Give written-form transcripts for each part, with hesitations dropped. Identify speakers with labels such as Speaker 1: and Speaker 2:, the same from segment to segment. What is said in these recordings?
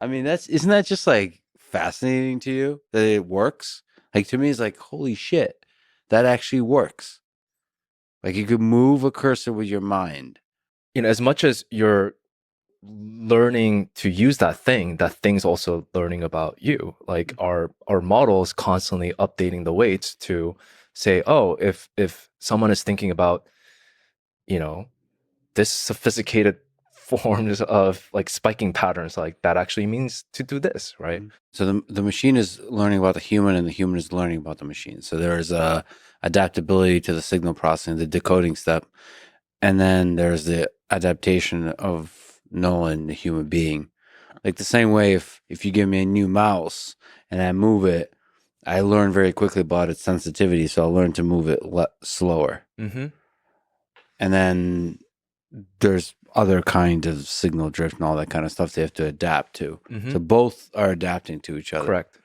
Speaker 1: I mean, isn't that just like fascinating to you that it works? Like to me, it's like holy shit, that actually works. Like you could move a cursor with your mind.
Speaker 2: As much as you're learning to use that thing's also learning about you. Like our models constantly updating the weights to say, oh, if someone is thinking about, you know, this sophisticated forms of like spiking patterns, like that actually means to do this, right?
Speaker 1: So the machine is learning about the human, and the human is learning about the machine. So there is a adaptability to the signal processing, the decoding step, and then there's the adaptation of Nolan, the human being. Like the same way, if you give me a new mouse and I move it, I learn very quickly about its sensitivity, so I'll learn to move it slower.
Speaker 2: Mm-hmm.
Speaker 1: And then there's other kind of signal drift and all that kind of stuff they have to adapt to.
Speaker 2: Mm-hmm.
Speaker 1: So both are adapting to each other.
Speaker 2: Correct.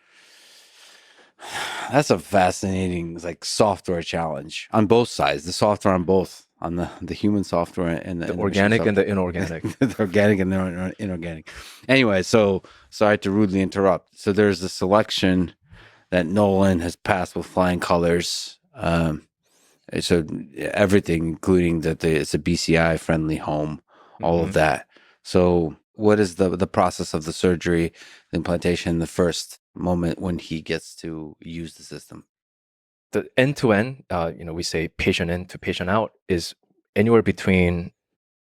Speaker 1: That's a fascinating like software challenge on both sides. The software on both on the human software and
Speaker 2: The
Speaker 1: the machine
Speaker 2: organic and
Speaker 1: software,
Speaker 2: the inorganic.
Speaker 1: the organic and the inorganic. Anyway, so sorry to rudely interrupt. So there's a selection that Nolan has passed with flying colors. So everything, including that it's a BCI friendly home, all of
Speaker 2: Mm-hmm.
Speaker 1: that. So what is the process of the surgery, the implantation, the first moment when he gets to use the system?
Speaker 2: The end to end, we say patient in to patient out is anywhere between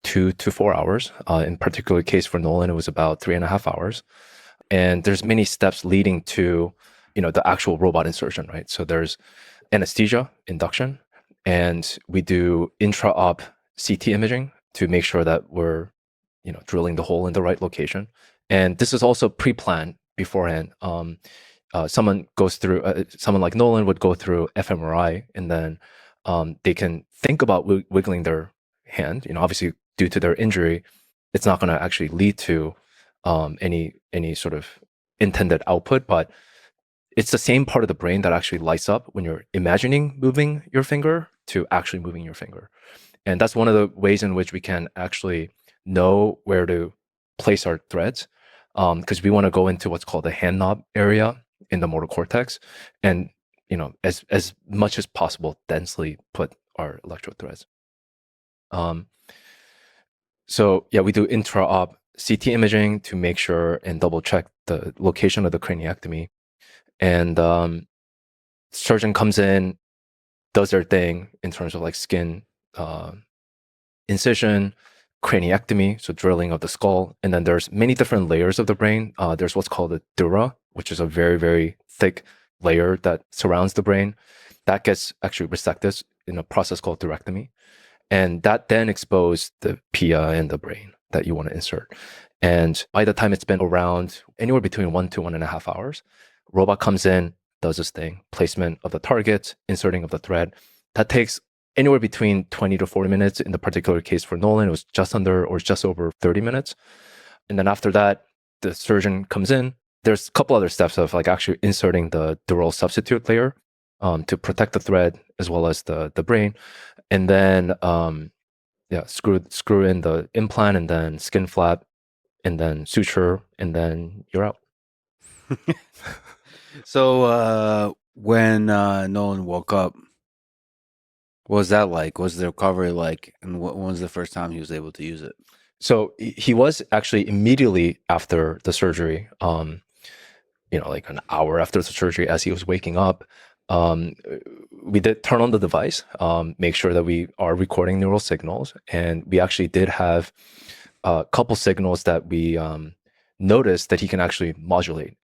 Speaker 2: 2 to 4 hours. In particular case for Nolan, it was about 3.5 hours. And there's many steps leading to, the actual robot insertion, right? So there's anesthesia, induction, and we do intra-op CT imaging to make sure that we're, drilling the hole in the right location. And this is also pre-planned beforehand. Someone like Nolan would go through fMRI, and then they can think about wiggling their hand. Obviously due to their injury, it's not going to actually lead to any sort of intended output, but it's the same part of the brain that actually lights up when you're imagining moving your finger to actually moving your finger. And that's one of the ways in which we can actually know where to place our threads, because we want to go into what's called the hand knob area in the motor cortex, and as much as possible densely put our electrode threads. Um, so yeah, we do intra-op CT imaging to make sure and double check the location of the craniectomy, and surgeon comes in, does their thing in terms of like skin uh, incision, craniectomy, so drilling of the skull, and then there's many different layers of the brain. There's what's called the dura, which is a very, very thick layer that surrounds the brain. That gets actually resected in a process called thorectomy. And that then exposed the pia in the brain that you want to insert. And by the time it's been around anywhere between 1 to 1.5 hours, robot comes in, does this thing, placement of the target, inserting of the thread. That takes anywhere between 20 to 40 minutes. In the particular case for Nolan, it was just under or just over 30 minutes. And then after that, the surgeon comes in. There's a couple other steps of like actually inserting the dural substitute layer to protect the thread as well as the brain. And then yeah, screw in the implant and then skin flap and then suture and then you're out.
Speaker 1: So when Nolan woke up, what was that like? What was the recovery like? And when was the first time he was able to use it?
Speaker 2: So he was actually immediately after the surgery, like an hour after the surgery, as he was waking up, um, we did turn on the device, make sure that we are recording neural signals, and we actually did have a couple signals that we noticed that he can actually modulate.